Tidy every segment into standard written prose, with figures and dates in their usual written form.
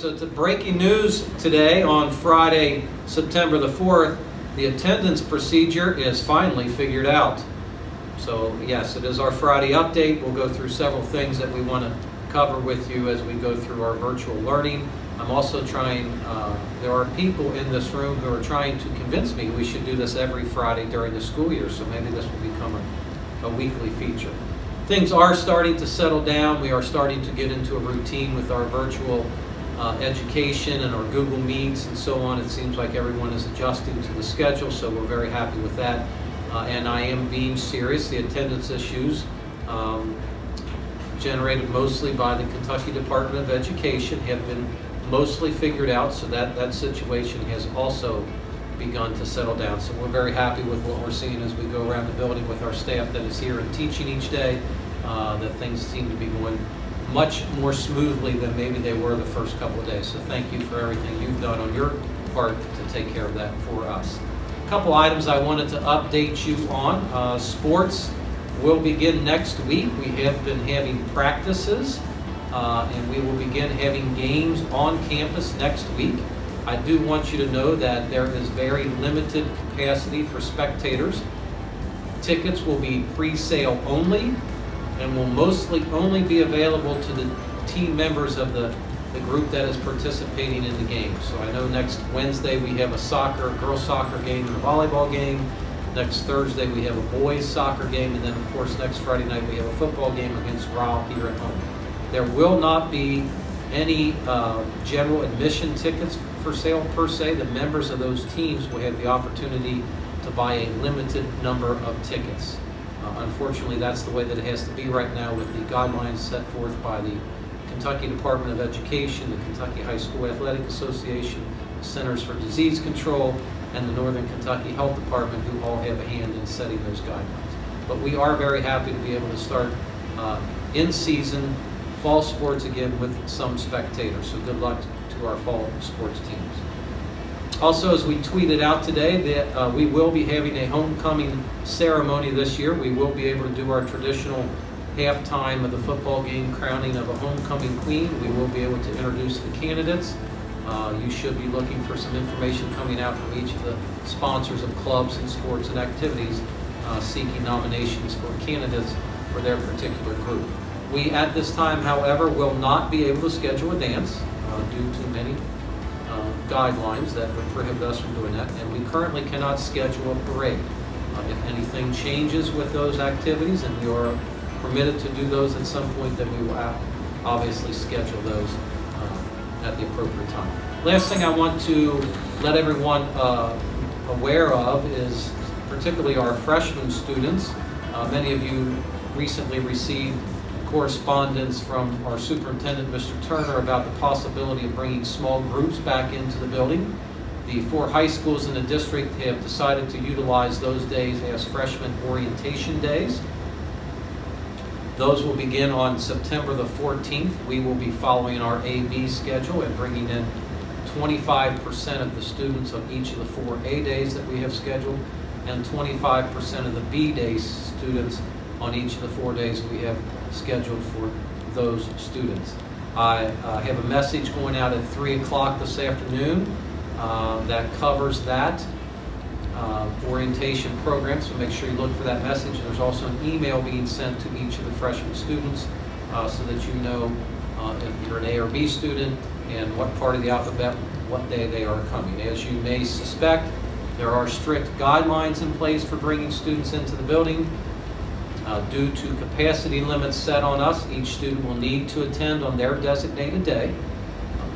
so it's breaking news today on Friday, September the 4th. The attendance procedure is finally figured out. So yes, it is our Friday update. We'll go through several things that we want to cover with you as we go through our virtual learning. I'm also trying, there are people in this room who are trying to convince me we should do this every Friday during the school year, so maybe this will become a weekly feature. Things are starting to settle down. We are starting to get into a routine with our virtual education and our Google Meets and so on. It seems like everyone is adjusting to the schedule, so we're very happy with that. And I am being serious. The attendance issues generated mostly by the Kentucky Department of Education have been mostly figured out, so that situation has also begun to settle down. So we're very happy with what we're seeing as we go around the building with our staff that is here and teaching each day, that things seem to be going much more smoothly than maybe they were the first couple of days. So thank you for everything you've done on your part to take care of that for us. A couple items I wanted to update you on. Sports will begin next week. We have been having practices and we will begin having games on campus next week. I do want you to know that there is very limited capacity for spectators. Tickets will be pre-sale only and will mostly only be available to the team members of the group that is participating in the game. So I know next Wednesday we have a girls soccer game and a volleyball game. Next Thursday we have a boys soccer game, and then of course next Friday night we have a football game against Ryle here at home. There will not be any general admission tickets for sale per se. The members of those teams will have the opportunity to buy a limited number of tickets. Unfortunately, that's the way that it has to be right now with the guidelines set forth by the Kentucky Department of Education, the Kentucky High School Athletic Association, the Centers for Disease Control, and the Northern Kentucky Health Department, who all have a hand in setting those guidelines. But we are very happy to be able to start in-season fall sports again with some spectators. So good luck to our fall sports teams. Also, as we tweeted out today, that we will be having a homecoming ceremony this year. We will be able to do our traditional halftime of the football game crowning of a homecoming queen. We will be able to introduce the candidates. You should be looking for some information coming out from each of the sponsors of clubs and sports and activities seeking nominations for candidates for their particular group. We, at this time, however, will not be able to schedule a dance due to many guidelines that would prohibit us from doing that, and we currently cannot schedule a parade. If anything changes with those activities and we are permitted to do those at some point, then we will obviously schedule those at the appropriate time. Last thing I want to let everyone aware of is particularly our freshman students. Many of you recently received correspondence from our superintendent, Mr. Turner, about the possibility of bringing small groups back into the building. The 4 high schools in the district have decided to utilize those days as freshman orientation days. Those will begin on September the 14th. We will be following our A-B schedule and bringing in 25% of the students on each of the 4 A days that we have scheduled and 25% of the B day students on each of the 4 days we have scheduled for those students. I have a message going out at 3 o'clock this afternoon that covers that orientation program, so make sure you look for that message. And there's also an email being sent to each of the freshman students so that you know if you're an A or B student and what part of the alphabet, what day they are coming. As you may suspect, there are strict guidelines in place for bringing students into the building. Due to capacity limits set on us, each student will need to attend on their designated day.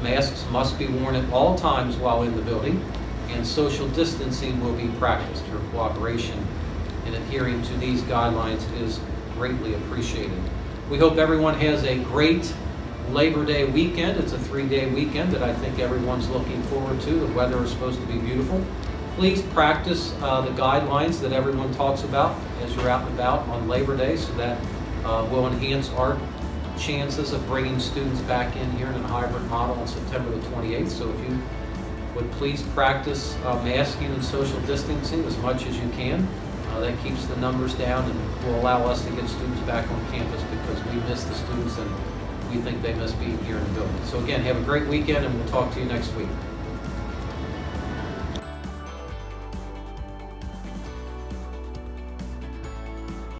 Masks must be worn at all times while in the building, and social distancing will be practiced. Your cooperation in adhering to these guidelines is greatly appreciated. We hope everyone has a great Labor Day weekend. It's a 3-day weekend that I think everyone's looking forward to. The weather is supposed to be beautiful. Please practice the guidelines that everyone talks about as you're out and about on Labor Day, so that will enhance our chances of bringing students back in here in a hybrid model on September the 28th. So if you would please practice masking and social distancing as much as you can. That keeps the numbers down and will allow us to get students back on campus, because we miss the students and we think they must be here in the building. So again, have a great weekend, and we'll talk to you next week.